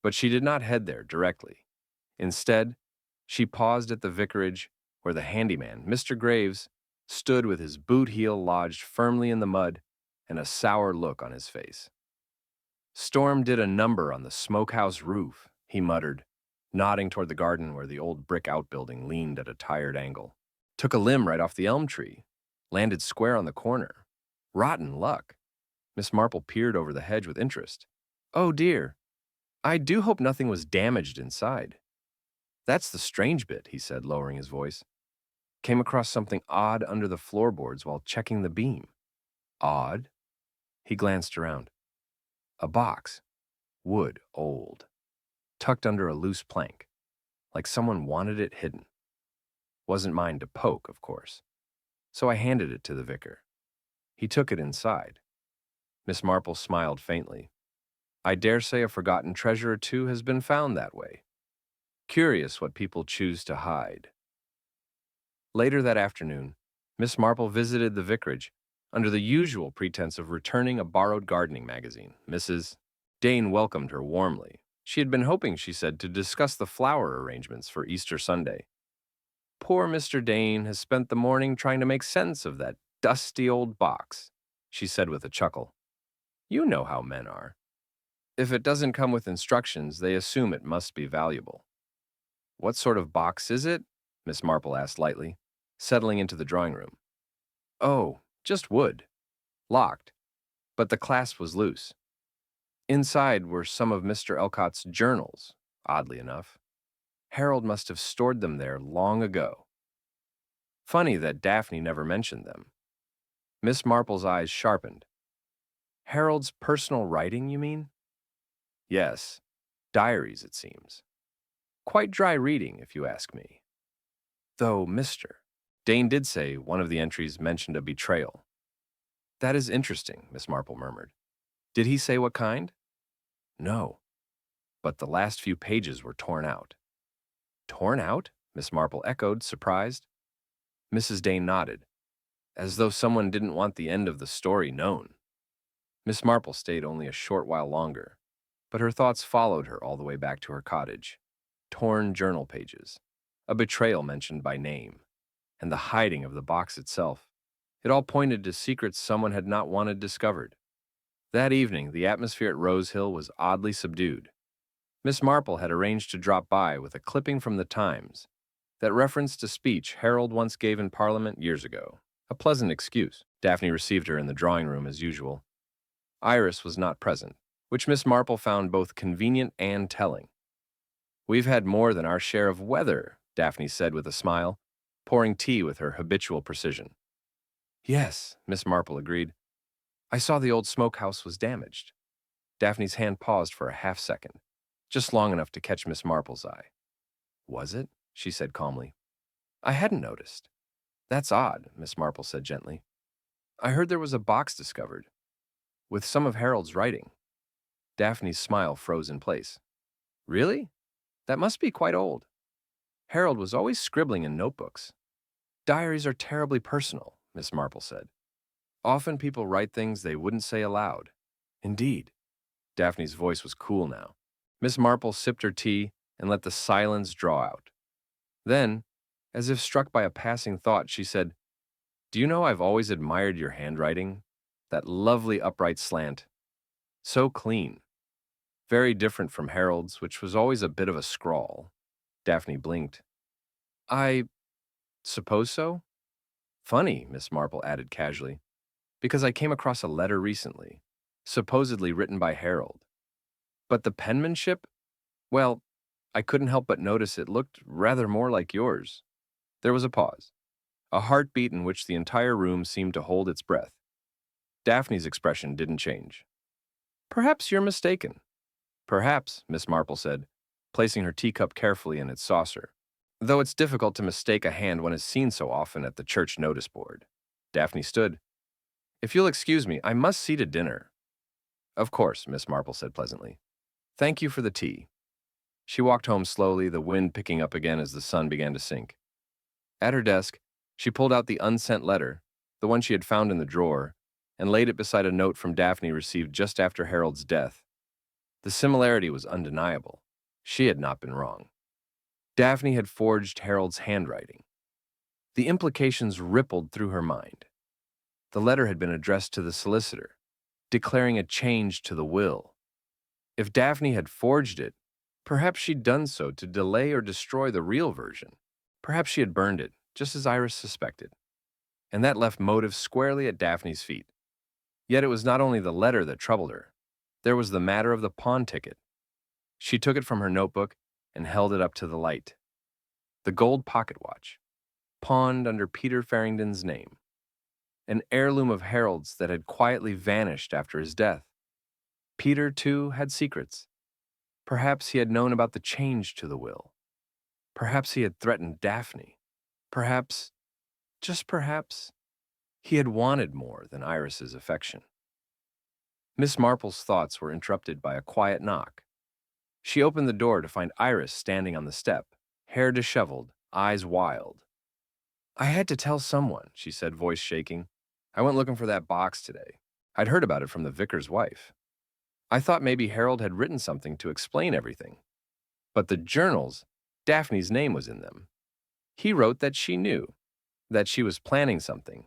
But she did not head there directly. Instead, she paused at the vicarage where the handyman, Mr. Graves, stood with his boot heel lodged firmly in the mud and a sour look on his face. "Storm did a number on the smokehouse roof," he muttered, nodding toward the garden where the old brick outbuilding leaned at a tired angle. "Took a limb right off the elm tree. Landed square on the corner. Rotten luck." Miss Marple peered over the hedge with interest. "Oh dear. I do hope nothing was damaged inside." "That's the strange bit," he said, lowering his voice. "Came across something odd under the floorboards while checking the beam." "Odd?" He glanced around. A box. Wood, old. Tucked under a loose plank. Like someone wanted it hidden. Wasn't mine to poke, of course. So I handed it to the vicar. He took it inside. Miss Marple smiled faintly. "I dare say a forgotten treasure or two has been found that way. Curious what people choose to hide." Later that afternoon, Miss Marple visited the vicarage under the usual pretense of returning a borrowed gardening magazine. Mrs. Dane welcomed her warmly. She had been hoping, she said, to discuss the flower arrangements for Easter Sunday. "Poor Mr. Dane has spent the morning trying to make sense of that dusty old box," she said with a chuckle. "You know how men are. If it doesn't come with instructions, they assume it must be valuable." "What sort of box is it?" Miss Marple asked lightly, settling into the drawing room. "Oh, Just wood. Locked. But the clasp was loose. Inside were some of Mr. Elcott's journals, oddly enough. Harold must have stored them there long ago. Funny that Daphne never mentioned them. Miss Marple's eyes sharpened. Harold's personal writing, you mean? Yes. Diaries, it seems. Quite dry reading, if you ask me. Though, Mr. Dane did say one of the entries mentioned a betrayal. That is interesting, Miss Marple murmured. Did he say what kind? No. But the last few pages were torn out. Torn out? Miss Marple echoed, surprised. Mrs. Dane nodded, as though someone didn't want the end of the story known. Miss Marple stayed only a short while longer, but her thoughts followed her all the way back to her cottage. Torn journal pages, a betrayal mentioned by name, and the hiding of the box itself. It all pointed to secrets someone had not wanted discovered. That evening, the atmosphere at Rose Hill was oddly subdued. Miss Marple had arranged to drop by with a clipping from the Times that referenced a speech Harold once gave in Parliament years ago. A pleasant excuse. Daphne received her in the drawing room as usual. Iris was not present, which Miss Marple found both convenient and telling. We've had more than our share of weather, Daphne said with a smile, pouring tea with her habitual precision. Yes, Miss Marple agreed. I saw the old smokehouse was damaged. Daphne's hand paused for a half-second, just long enough to catch Miss Marple's eye. Was it? She said calmly. I hadn't noticed. That's odd, Miss Marple said gently. I heard there was a box discovered, with some of Harold's writing. Daphne's smile froze in place. Really? That must be quite old. Harold was always scribbling in notebooks. Diaries are terribly personal, Miss Marple said. Often people write things they wouldn't say aloud. Indeed. Daphne's voice was cool now. Miss Marple sipped her tea and let the silence draw out. Then, as if struck by a passing thought, she said, Do you know I've always admired your handwriting? That lovely upright slant. So clean. Very different from Harold's, which was always a bit of a scrawl. Daphne blinked. I suppose so? Funny, Miss Marple added casually, because I came across a letter recently, supposedly written by Harold. But the penmanship? Well, I couldn't help but notice it looked rather more like yours. There was a pause, a heartbeat in which the entire room seemed to hold its breath. Daphne's expression didn't change. Perhaps you're mistaken. Perhaps, Miss Marple said, placing her teacup carefully in its saucer, though it's difficult to mistake a hand one has seen so often at the church notice board. Daphne stood. If you'll excuse me, I must see to dinner. Of course, Miss Marple said pleasantly. Thank you for the tea. She walked home slowly, the wind picking up again as the sun began to sink. At her desk, she pulled out the unsent letter, the one she had found in the drawer, and laid it beside a note from Daphne received just after Harold's death. The similarity was undeniable. She had not been wrong. Daphne had forged Harold's handwriting. The implications rippled through her mind. The letter had been addressed to the solicitor, declaring a change to the will. If Daphne had forged it, perhaps she'd done so to delay or destroy the real version. Perhaps she had burned it, just as Iris suspected. And that left motive squarely at Daphne's feet. Yet it was not only the letter that troubled her. There was the matter of the pawn ticket. She took it from her notebook and held it up to the light. The gold pocket watch, pawned under Peter Farrington's name. An heirloom of Harold's that had quietly vanished after his death. Peter, too, had secrets. Perhaps he had known about the change to the will. Perhaps he had threatened Daphne. Perhaps, just perhaps, he had wanted more than Iris's affection. Miss Marple's thoughts were interrupted by a quiet knock. She opened the door to find Iris standing on the step, hair disheveled, eyes wild. I had to tell someone, she said, voice shaking. I went looking for that box today. I'd heard about it from the vicar's wife. I thought maybe Harold had written something to explain everything. But the journals, Daphne's name was in them. He wrote that she knew, that she was planning something,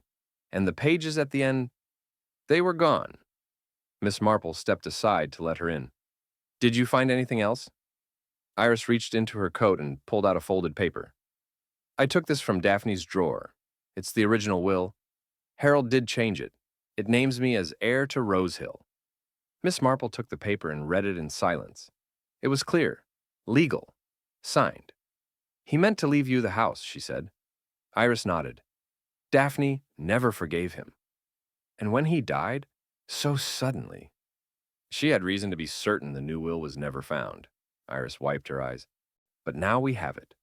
and the pages at the end, they were gone. Miss Marple stepped aside to let her in. Did you find anything else? Iris reached into her coat and pulled out a folded paper. I took this from Daphne's drawer. It's the original will. Harold did change it. It names me as heir to Rosehill. Miss Marple took the paper and read it in silence. It was clear, legal, signed. He meant to leave you the house, she said. Iris nodded. Daphne never forgave him. And when he died, so suddenly. She had reason to be certain the new will was never found. Iris wiped her eyes. But now we have it.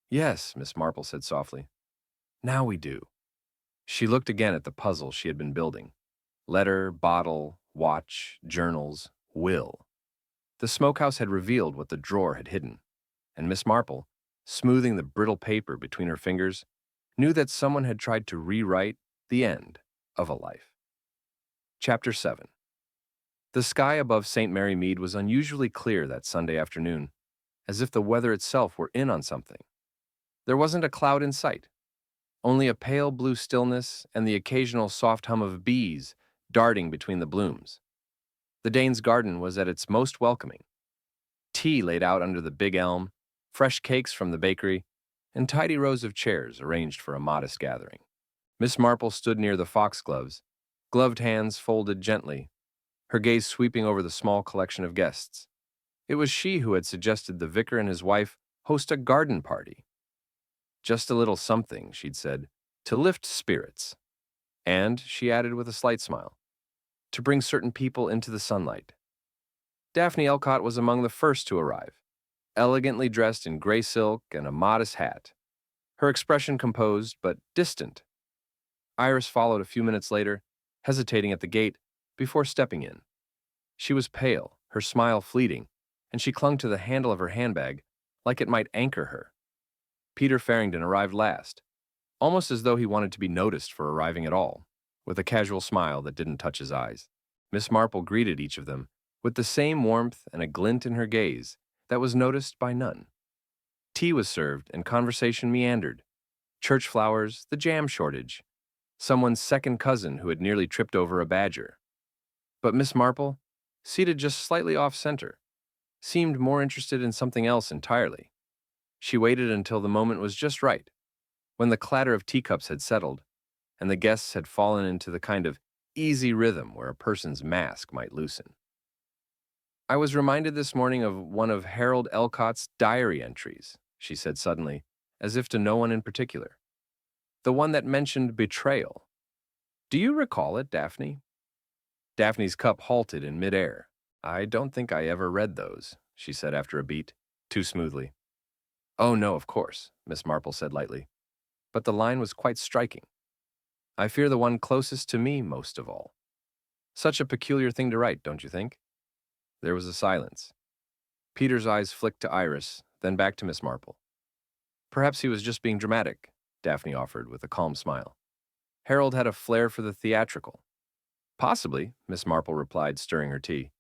Yes, Miss Marple said softly. Now we do. She looked again at the puzzle she had been building. Letter, bottle, watch, journals, will. The smokehouse had revealed what the drawer had hidden, and Miss Marple, smoothing the brittle paper between her fingers, knew that someone had tried to rewrite the end of a life. Chapter 7. The sky above St. Mary Mead was unusually clear that Sunday afternoon, as if the weather itself were in on something. There wasn't a cloud in sight, only a pale blue stillness and the occasional soft hum of bees darting between the blooms. The Danes' garden was at its most welcoming. Tea laid out under the big elm, fresh cakes from the bakery, and tidy rows of chairs arranged for a modest gathering. Miss Marple stood near the foxgloves, gloved hands folded gently, her gaze sweeping over the small collection of guests. It was she who had suggested the vicar and his wife host a garden party. Just a little something, she'd said, to lift spirits. And, she added with a slight smile, to bring certain people into the sunlight. Daphne Elcott was among the first to arrive, elegantly dressed in gray silk and a modest hat, her expression composed but distant. Iris followed a few minutes later, hesitating at the gate before stepping in. She was pale, her smile fleeting, and she clung to the handle of her handbag like it might anchor her. Peter Farrington arrived last, almost as though he wanted to be noticed for arriving at all, with a casual smile that didn't touch his eyes. Miss Marple greeted each of them with the same warmth and a glint in her gaze that was noticed by none. Tea was served and conversation meandered. Church flowers, the jam shortage, someone's second cousin who had nearly tripped over a badger. But Miss Marple, seated just slightly off-center, seemed more interested in something else entirely. She waited until the moment was just right, when the clatter of teacups had settled, and the guests had fallen into the kind of easy rhythm where a person's mask might loosen. I was reminded this morning of one of Harold Elcott's diary entries, she said suddenly, as if to no one in particular. The one that mentioned betrayal. Do you recall it, Daphne? Daphne's cup halted in midair. I don't think I ever read those, she said after a beat, too smoothly. Oh, no, of course, Miss Marple said lightly. But the line was quite striking. I fear the one closest to me most of all. Such a peculiar thing to write, don't you think? There was a silence. Peter's eyes flicked to Iris, then back to Miss Marple. Perhaps he was just being dramatic, Daphne offered with a calm smile. Harold had a flair for the theatrical. Possibly, Miss Marple replied, stirring her tea.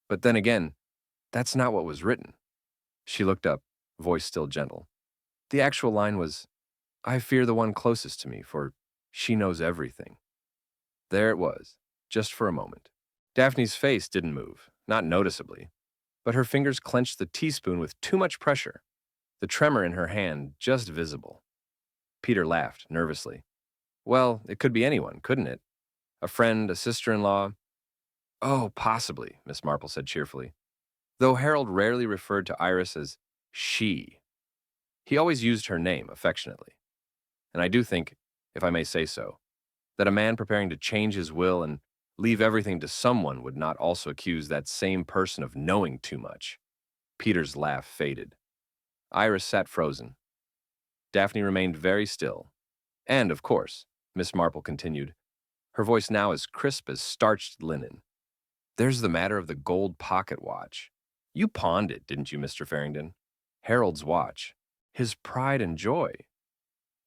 But then again, that's not what was written. She looked up, voice still gentle. The actual line was, I fear the one closest to me, for she knows everything. There it was, just for a moment. Daphne's face didn't move, not noticeably, but her fingers clenched the teaspoon with too much pressure, the tremor in her hand just visible. Peter laughed, nervously. Well, it could be anyone, couldn't it? A friend, a sister-in-law? Oh, possibly, Miss Marple said cheerfully, though Harold rarely referred to Iris as she. He always used her name affectionately. And I do think, if I may say so, that a man preparing to change his will and leave everything to someone would not also accuse that same person of knowing too much. Peter's laugh faded. Iris sat frozen. Daphne remained very still. And, of course, Miss Marple continued, her voice now as crisp as starched linen. There's the matter of the gold pocket watch. You pawned it, didn't you, Mr. Farrington? Harold's watch. His pride and joy.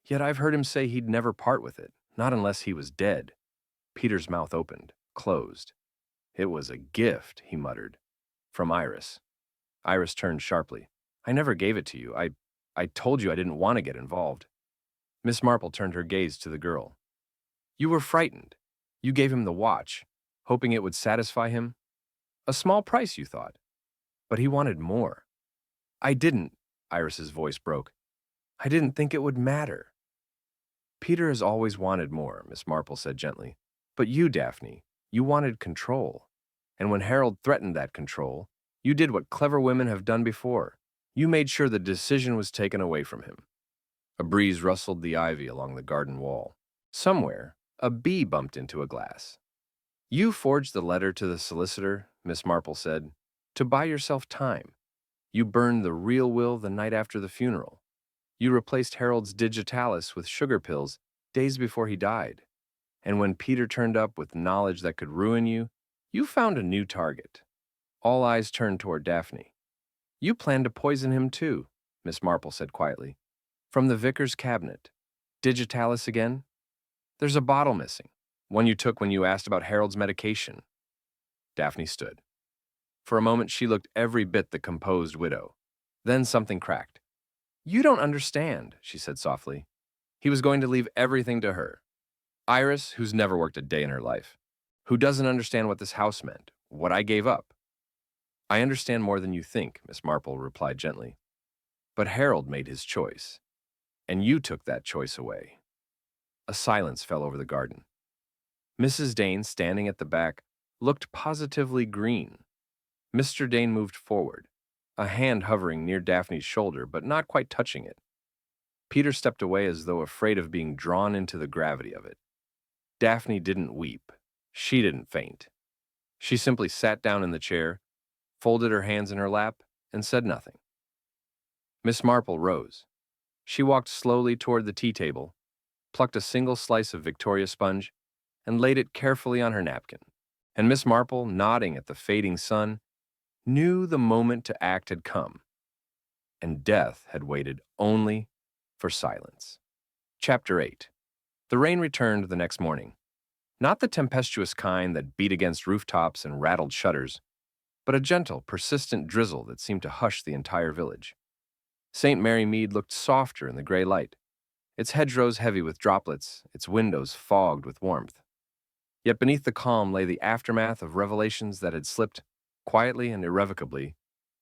Yet I've heard him say he'd never part with it, not unless he was dead. Peter's mouth opened, closed. It was a gift, he muttered. From Iris. Iris turned sharply. I never gave it to you. I told you I didn't want to get involved. Miss Marple turned her gaze to the girl. You were frightened. You gave him the watch, hoping it would satisfy him. A small price, you thought. But he wanted more. I didn't, Iris's voice broke. I didn't think it would matter. Peter has always wanted more, Miss Marple said gently. But you, Daphne, you wanted control. And when Harold threatened that control, you did what clever women have done before. You made sure the decision was taken away from him. A breeze rustled the ivy along the garden wall. Somewhere, a bee bumped into a glass. You forged the letter to the solicitor, Miss Marple said, to buy yourself time. You burned the real will the night after the funeral. You replaced Harold's digitalis with sugar pills days before he died. And when Peter turned up with knowledge that could ruin you, you found a new target. All eyes turned toward Daphne. You planned to poison him too, Miss Marple said quietly. From the vicar's cabinet. Digitalis again? There's a bottle missing. One you took when you asked about Harold's medication. Daphne stood. For a moment, she looked every bit the composed widow. Then something cracked. You don't understand, she said softly. He was going to leave everything to her. Iris, who's never worked a day in her life. Who doesn't understand what this house meant, what I gave up. I understand more than you think, Miss Marple replied gently. But Harold made his choice, and you took that choice away. A silence fell over the garden. Mrs. Dane, standing at the back, looked positively green. Mr. Dane moved forward, a hand hovering near Daphne's shoulder but not quite touching it. Peter stepped away as though afraid of being drawn into the gravity of it. Daphne didn't weep. She didn't faint. She simply sat down in the chair, folded her hands in her lap, and said nothing. Miss Marple rose. She walked slowly toward the tea table, plucked a single slice of Victoria sponge, and laid it carefully on her napkin. And Miss Marple, nodding at the fading sun, knew the moment to act had come, and death had waited only for silence. Chapter 8. The rain returned the next morning. Not the tempestuous kind that beat against rooftops and rattled shutters, but a gentle, persistent drizzle that seemed to hush the entire village. St. Mary Mead looked softer in the gray light, its hedgerows heavy with droplets, its windows fogged with warmth. Yet beneath the calm lay the aftermath of revelations that had slipped, quietly and irrevocably,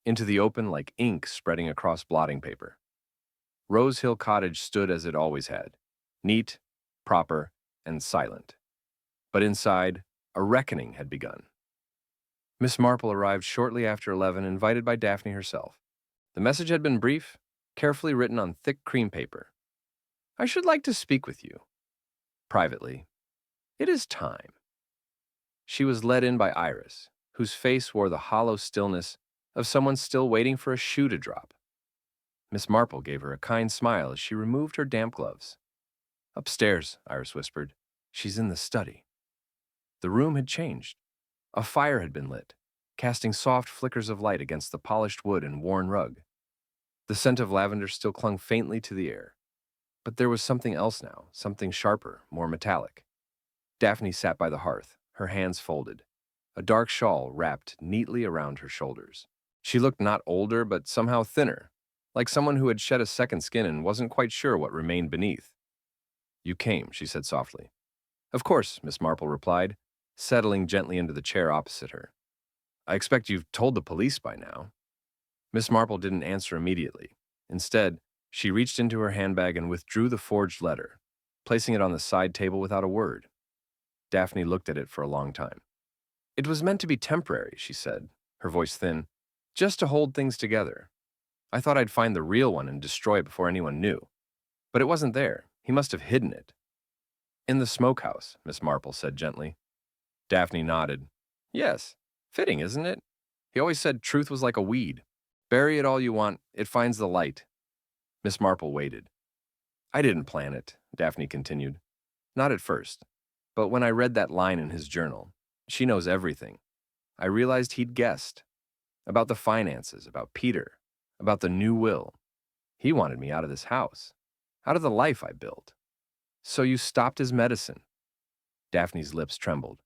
into the open like ink spreading across blotting paper. Rose Hill Cottage stood as it always had, neat, proper, and silent. But inside, a reckoning had begun. Miss Marple arrived shortly after 11, invited by Daphne herself. The message had been brief, carefully written on thick cream paper. I should like to speak with you. Privately. It is time. She was led in by Iris, whose face wore the hollow stillness of someone still waiting for a shoe to drop. Miss Marple gave her a kind smile as she removed her damp gloves. Upstairs, Iris whispered. She's in the study. The room had changed. A fire had been lit, casting soft flickers of light against the polished wood and worn rug. The scent of lavender still clung faintly to the air. But there was something else now, something sharper, more metallic. Daphne sat by the hearth, her hands folded, a dark shawl wrapped neatly around her shoulders. She looked not older, but somehow thinner, like someone who had shed a second skin and wasn't quite sure what remained beneath. You came, she said softly. Of course, Miss Marple replied, settling gently into the chair opposite her. I expect you've told the police by now. Miss Marple didn't answer immediately. Instead, she reached into her handbag and withdrew the forged letter, placing it on the side table without a word. Daphne looked at it for a long time. It was meant to be temporary, she said, her voice thin, just to hold things together. I thought I'd find the real one and destroy it before anyone knew. But it wasn't there. He must have hidden it. In the smokehouse, Miss Marple said gently. Daphne nodded. Yes, fitting, isn't it? He always said truth was like a weed. Bury it all you want, it finds the light. Miss Marple waited. I didn't plan it, Daphne continued. Not at first. But when I read that line in his journal, she knows everything, I realized he'd guessed. About the finances, about Peter, about the new will. He wanted me out of this house, out of the life I built. So you stopped his medicine. Daphne's lips trembled.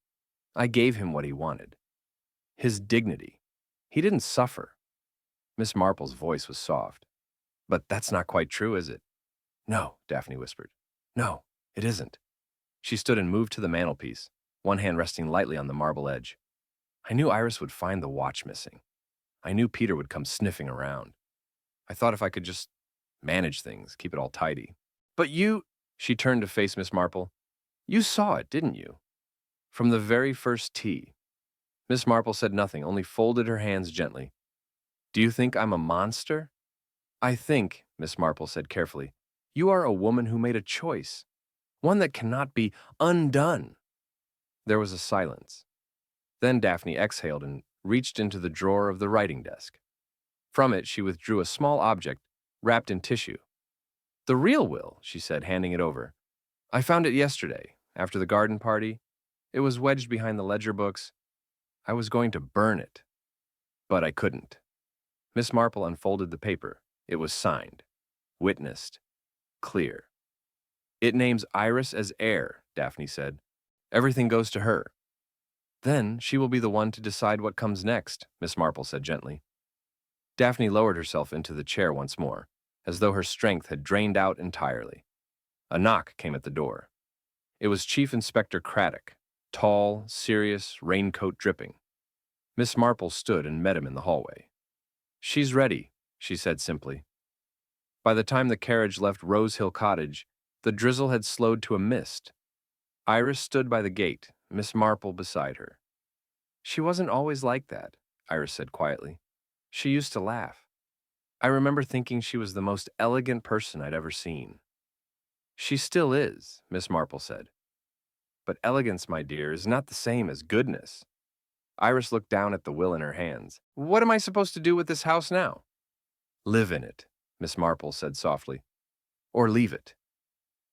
I gave him what he wanted. His dignity. He didn't suffer. Miss Marple's voice was soft. But that's not quite true, is it? No, Daphne whispered. No, it isn't. She stood and moved to the mantelpiece, one hand resting lightly on the marble edge. I knew Iris would find the watch missing. I knew Peter would come sniffing around. I thought if I could just manage things, keep it all tidy. But you, She turned to face Miss Marple. You saw it, didn't you? From the very first tea. Miss Marple said nothing, only folded her hands gently. Do you think I'm a monster? I think, Miss Marple said carefully, you are a woman who made a choice, one that cannot be undone. There was a silence. Then Daphne exhaled and reached into the drawer of the writing desk. From it, she withdrew a small object wrapped in tissue. The real will, she said, handing it over. I found it yesterday, after the garden party. It was wedged behind the ledger books. I was going to burn it, but I couldn't. Miss Marple unfolded the paper. It was signed, witnessed, clear. It names Iris as heir, Daphne said. Everything goes to her. Then she will be the one to decide what comes next, Miss Marple said gently. Daphne lowered herself into the chair once more, as though her strength had drained out entirely. A knock came at the door. It was Chief Inspector Craddock, tall, serious, raincoat dripping. Miss Marple stood and met him in the hallway. She's ready, she said simply. By the time the carriage left Rose Hill Cottage, the drizzle had slowed to a mist. Iris stood by the gate, Miss Marple beside her. She wasn't always like that, Iris said quietly. She used to laugh. I remember thinking she was the most elegant person I'd ever seen. She still is, Miss Marple said. But elegance, my dear, is not the same as goodness. Iris looked down at the will in her hands. What am I supposed to do with this house now? Live in it, Miss Marple said softly. Or leave it.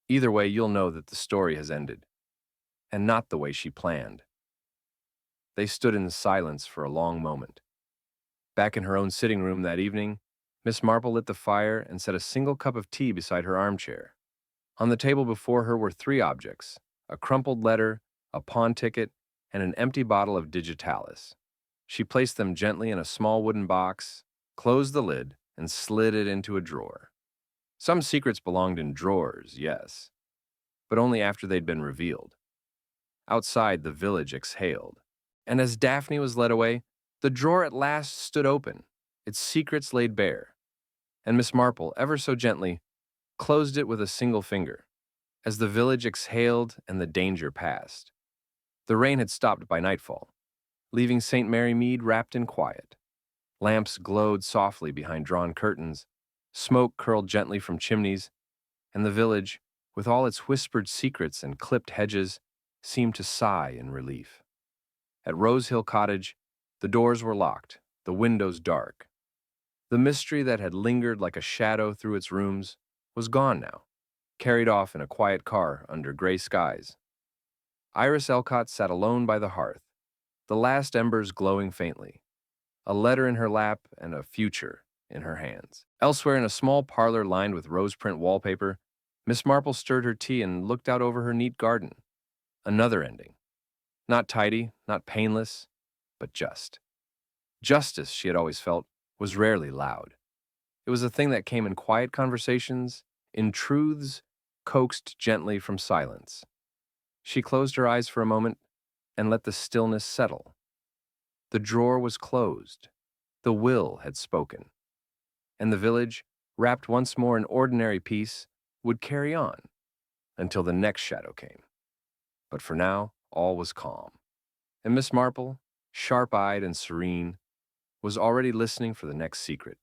Either way, you'll know that the story has ended. And not the way she planned. They stood in silence for a long moment. Back in her own sitting room that evening, Miss Marple lit the fire and set a single cup of tea beside her armchair. On the table before her were three objects: a crumpled letter, a pawn ticket, and an empty bottle of digitalis. She placed them gently in a small wooden box, closed the lid, and slid it into a drawer. Some secrets belonged in drawers, yes, but only after they'd been revealed. Outside, the village exhaled, and as Daphne was led away, the drawer at last stood open, its secrets laid bare, and Miss Marple, ever so gently, closed it with a single finger, as the village exhaled and the danger passed. The rain had stopped by nightfall, leaving St. Mary Mead wrapped in quiet. Lamps glowed softly behind drawn curtains, smoke curled gently from chimneys, and the village, with all its whispered secrets and clipped hedges, seemed to sigh in relief. At Rose Hill Cottage, the doors were locked, the windows dark. The mystery that had lingered like a shadow through its rooms was gone now, carried off in a quiet car under gray skies. Iris Elcott sat alone by the hearth, the last embers glowing faintly, a letter in her lap and a future in her hands. Elsewhere, in a small parlor lined with rose print wallpaper, Miss Marple stirred her tea and looked out over her neat garden. Another ending. Not tidy, not painless, but just. Justice, she had always felt, was rarely loud. It was a thing that came in quiet conversations, in truths coaxed gently from silence. She closed her eyes for a moment and let the stillness settle. The drawer was closed. The will had spoken. And the village, wrapped once more in ordinary peace, would carry on until the next shadow came. But for now, all was calm. And Miss Marple, sharp-eyed and serene, was already listening for the next secret.